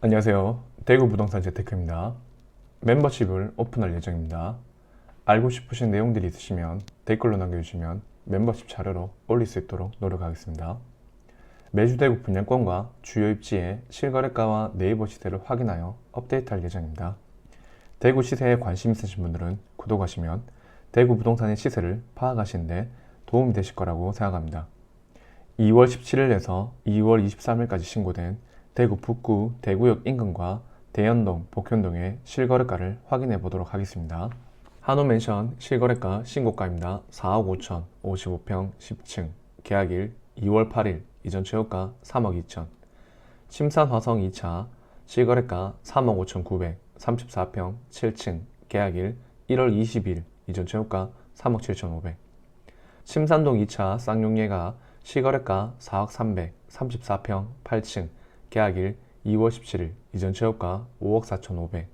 안녕하세요. 대구 부동산 재테크입니다. 멤버십을 오픈할 예정입니다. 알고 싶으신 내용들이 있으시면 댓글로 남겨주시면 멤버십 자료로 올릴 수 있도록 노력하겠습니다. 매주 대구 분양권과 주요 입지의 실거래가와 네이버 시세를 확인하여 업데이트할 예정입니다. 대구 시세에 관심 있으신 분들은 구독하시면 대구 부동산의 시세를 파악하시는 데 도움이 되실 거라고 생각합니다. 2월 17일에서 2월 23일까지 신고된 대구 북구 대구역 인근과 대연동, 복현동의 실거래가를 확인해 보도록 하겠습니다. 한우맨션 실거래가 신고가입니다. 4억 5천, 55평, 10층, 계약일 2월 8일, 이전 최고가 3억 2천. 침산화성 2차 실거래가 3억 5천 9백, 34평, 7층, 계약일 1월 20일, 이전 최고가 3억 7천 5백. 침산동 2차 쌍용예가 시거래가 4억 3백, 34평, 8층, 계약일 2월 17일, 이전 최고가 5억 4천 5백.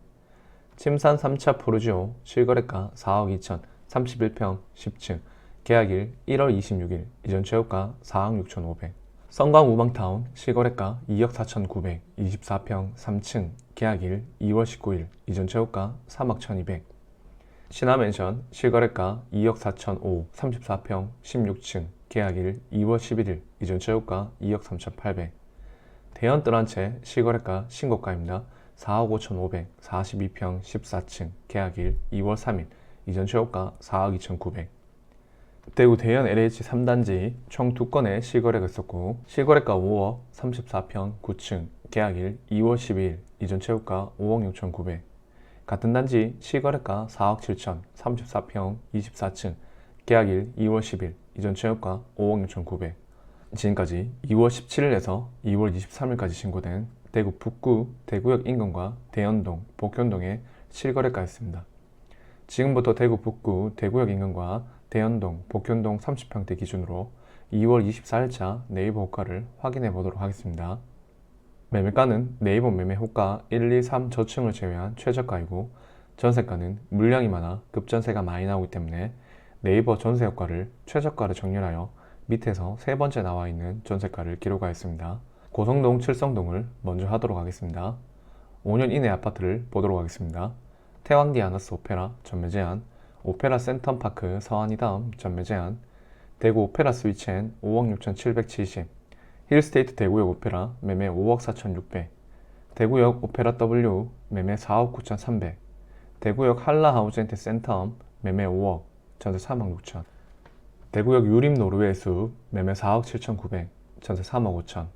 침산 3차 포르지오 실거래가 4억 2천, 31평, 10층, 계약일 1월 26일, 이전 최고가 4억 6천 5백. 성광 우방타운 실거래가 2억 4천 9백, 24평, 3층, 계약일 2월 19일, 이전 최고가 3억 1,200. 신화맨션 실거래가 2억 4천 5, 34평, 16층, 계약일 2월 11일, 이전 최고가 2억 3천 8백. 대연 뜰한채 실거래가 신고가입니다. 4억 5천 5백, 42평, 14층, 계약일 2월 3일, 이전 최고가 4억 2천 9백. 대구 대연 LH 3단지 총 2건의 실거래가 있었고 실거래가 5억, 34평, 9층, 계약일 2월 12일, 이전 최고가 5억 6천 9백. 같은 단지 실거래가 4억 7천, 34평, 24층, 계약일 2월 10일, 이전 최고가 5억 6천 9백. 지금까지 2월 17일에서 2월 23일까지 신고된 대구 북구 대구역 인근과 대연동, 복현동의 실거래가였습니다. 지금부터 대구 북구 대구역 인근과 대연동, 복현동 30평대 기준으로 2월 24일자 네이버 호가를 확인해 보도록 하겠습니다. 매매가는 네이버 매매 호가 1, 2, 3 저층을 제외한 최저가이고 전세가는 물량이 많아 급전세가 많이 나오기 때문에 네이버 전세 효과를 최저가를 정렬하여 밑에서 세 번째 나와 있는 전세가를 기록하였습니다. 고성동, 칠성동을 먼저 하도록 하겠습니다. 5년 이내 아파트를 보도록 하겠습니다. 태왕디 아너스 오페라 전매 제한, 오페라 센텀파크 서안이다음 전매 제한, 대구 오페라 스위첸 5억 6,770, 힐스테이트 대구역 오페라 매매 5억 4,600, 대구역 오페라 W 매매 4억 9,300, 대구역 한라하우젠테 센텀 매매 5억, 전세 3억 6천, 대구역 유림 노르웨이 숲 매매 4억 7,900, 전세 3억 5천,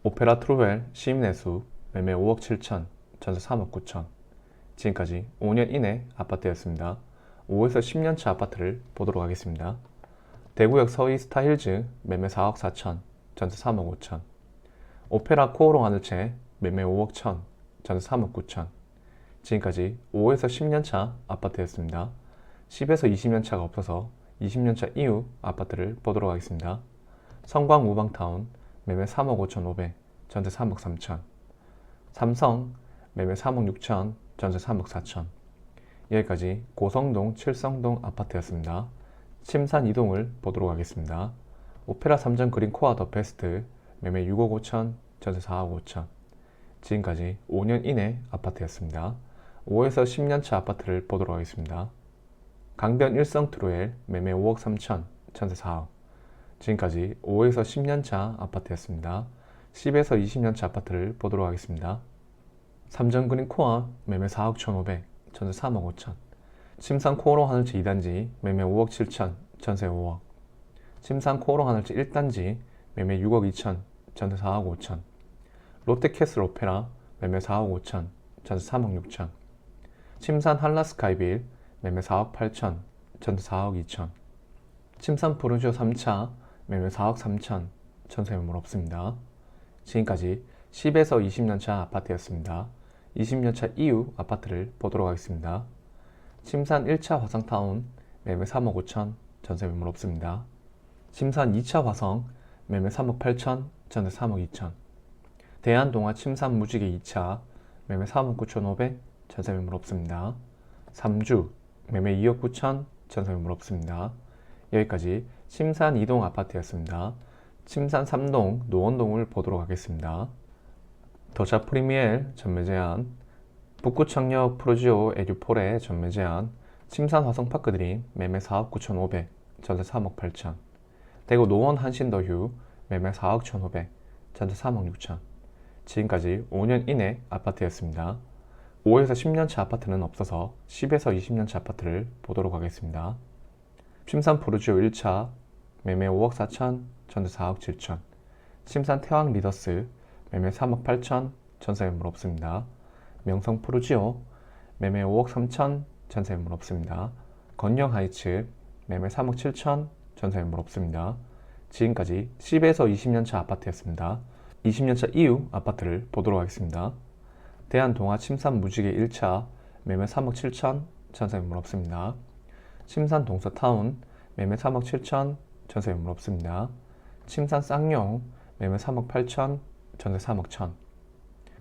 오페라 트루웰 시민의 숲 매매 5억 7천, 전세 3억 9천. 지금까지 5년 이내 아파트였습니다. 5에서 10년차 아파트를 보도록 하겠습니다. 대구역 서이 스타힐즈 매매 4억 4천, 전세 3억 5천. 오페라 코오롱 하늘채 매매 5억 1천, 전세 3억 9천. 지금까지 5에서 10년차 아파트였습니다. 10에서 20년차가 없어서 20년차 이후 아파트를 보도록 하겠습니다. 성광 우방타운 매매 3억 5천 5백, 전세 3억 3천. 삼성 매매 3억 6천, 전세 3억 4천. 여기까지 고성동, 칠성동 아파트였습니다. 침산 2동을 보도록 하겠습니다. 오페라 3전 그린 코아 더 베스트 매매 6억 5천, 전세 4억 5천. 지금까지 5년 이내 아파트였습니다. 5에서 10년차 아파트를 보도록 하겠습니다. 강변 일성 트루엘 매매 5억 3천, 전세 4억. 지금까지 5에서 10년차 아파트였습니다. 10에서 20년차 아파트를 보도록 하겠습니다. 삼전 그린 코아 매매 4억 1,500, 전세 3억 5천. 침산 코오롱 하늘채 2단지 매매 5억 7천, 전세 5억. 침산 코오롱 하늘채 1단지 매매 6억 2천, 전세 4억 5천. 롯데캐슬 오페라 매매 4억 5천, 전세 3억 6천. 침산 한라스카이빌 매매 4억 8천, 전세 4억 2천. 침산 포르지오 3차 매매 4억 3천, 전세 매물 없습니다. 지금까지 10에서 20년차 아파트였습니다. 20년차 이후 아파트를 보도록 하겠습니다. 침산 1차 화성타운 매매 3억 5천, 전세 매물 없습니다. 침산 2차 화성 매매 3억 8천, 전세 3억 2천. 대한동화 침산 무지개 2차 매매 3억 9천 5백, 전세 매물 없습니다. 3주 매매 2억 9천, 전세 매물 없습니다. 여기까지 침산 2동 아파트였습니다. 침산 3동 노원동을 보도록 하겠습니다. 더샵 프리미엘 전매 제한, 북구청역 프로지오 에듀폴의 전매 제한, 침산 화성파크드림 매매 4억 9,500, 전세 3억 8천, 대구 노원 한신더휴 매매 4억 1,500, 전세 3억 6천. 지금까지 5년 이내 아파트였습니다. 5에서 10년차 아파트는 없어서 10에서 20년차 아파트를 보도록 하겠습니다. 침산 프루지오 1차 매매 5억 4천, 전세 4억 7천. 침산 태왕 리더스 매매 3억 8천, 전세 매물 없습니다. 명성 프루지오 매매 5억 3천, 전세 매물 없습니다. 건영 하이츠 매매 3억 7천, 전세 매물 없습니다. 지금까지 10에서 20년차 아파트였습니다. 20년차 이후 아파트를 보도록 하겠습니다. 대한동아 침산 무지개 1차 매매 3억 7천, 전세 매물 없습니다. 침산 동서타운 매매 3억 7천, 전세 매물 없습니다. 침산 쌍용 매매 3억 8천, 전세 3억 천.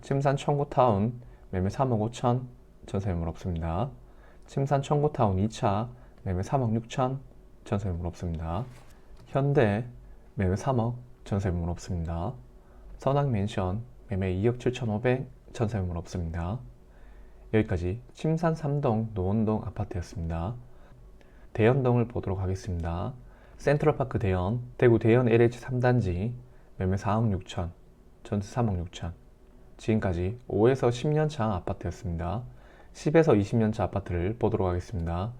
침산 청구타운 매매 3억 5천, 전세 매물 없습니다. 침산 청구타운 2차 매매 3억 6천, 전세 매물 없습니다. 현대 매매 3억, 전세 매물 없습니다. 선악맨션 매매 2억 7,500, 전세 매물 없습니다. 여기까지 침산 3동 노원동 아파트였습니다. 대연동을 보도록 하겠습니다. 센트럴파크 대연, 대구 대연 LH 3단지 매매 4억 6천, 전세 3억 6천. 지금까지 5에서 10년차 아파트였습니다. 10에서 20년차 아파트를 보도록 하겠습니다.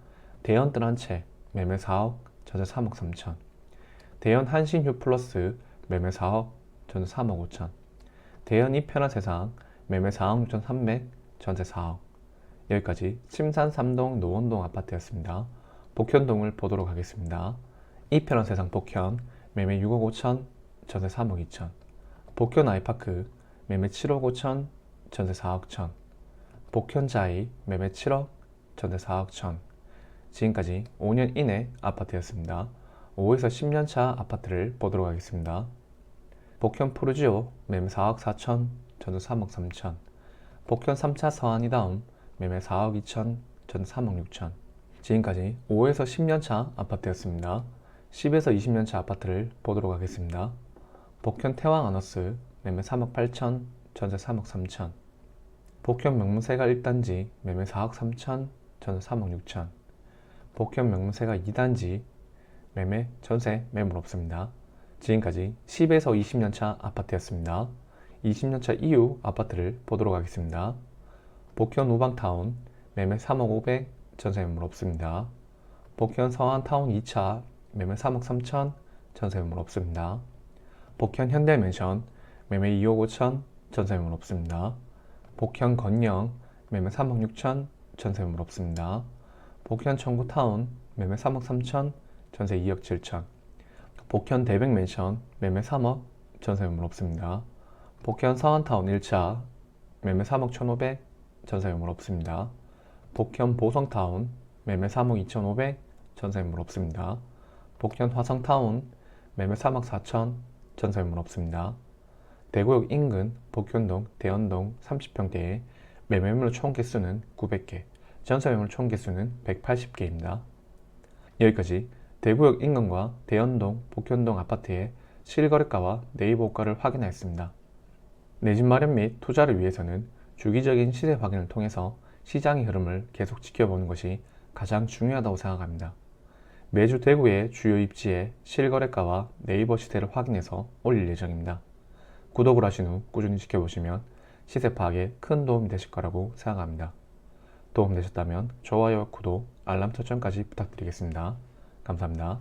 대연 뜰한채 매매 4억, 전세 3억 3천. 대연 한신휴 플러스 매매 4억, 전세 3억 5천. 대연 이편한 세상 매매 4억 6천 3백, 전세 4억. 여기까지 침산 3동 노원동 아파트였습니다. 복현동을 보도록 하겠습니다. 이편한 세상 복현 매매 6억 5천, 전세 3억 2천. 복현 아이파크 매매 7억 5천, 전세 4억 천. 복현자이 매매 7억, 전세 4억 천. 지금까지 5년 이내 아파트였습니다. 5에서 10년차 아파트를 보도록 하겠습니다. 복현 프루지오 매매 4억 4천, 전세 3억 3천. 복현 3차 서안이다움 매매 4억 2천, 전세 3억 6천. 지금까지 5에서 10년차 아파트였습니다. 10에서 20년차 아파트를 보도록 하겠습니다. 복현 태왕 아너스 매매 3억 8천, 전세 3억 3천. 복현 명문세가 1단지 매매 4억 3천, 전세 3억 6천. 복현 명문세가 2단지 매매, 전세, 매물 없습니다. 지금까지 10에서 20년차 아파트였습니다. 20년차 이후 아파트를 보도록 하겠습니다. 복현 우방타운 매매 3억 5백, 전세 매물 없습니다. 복현 서안타운 2차 매매 3억 3천, 전세 매물 없습니다. 복현 현대맨션 매매 2억 5천, 전세 매물 없습니다. 복현 건영 매매 3억 6천, 전세 매물 없습니다. 복현 청구타운 매매 3억 3천, 전세 2억 7천. 복현 대백맨션 매매 3억, 전세 매물 없습니다. 복현 서안타운 1차 매매 3억 1,500, 전세 매물 없습니다. 복현 보성타운 매매 3억 2,500, 전세 매물 없습니다. 복현 화성타운 매매 3억 4천, 전세 매물 없습니다. 대구역 인근 복현동, 대연동 30평대에 매매물 총 개수는 900개, 전세 매물 총 개수는 180개입니다. 여기까지 대구역 인근과 대연동, 복현동 아파트의 실거래가와 네이버 호가를 확인하였습니다. 내 집 마련 및 투자를 위해서는 주기적인 시세 확인을 통해서 시장의 흐름을 계속 지켜보는 것이 가장 중요하다고 생각합니다. 매주 대구의 주요 입지의 실거래가와 네이버 시세를 확인해서 올릴 예정입니다. 구독을 하신 후 꾸준히 지켜보시면 시세 파악에 큰 도움이 되실 거라고 생각합니다. 도움되셨다면 좋아요와 구독, 알람 설정까지 부탁드리겠습니다. 감사합니다.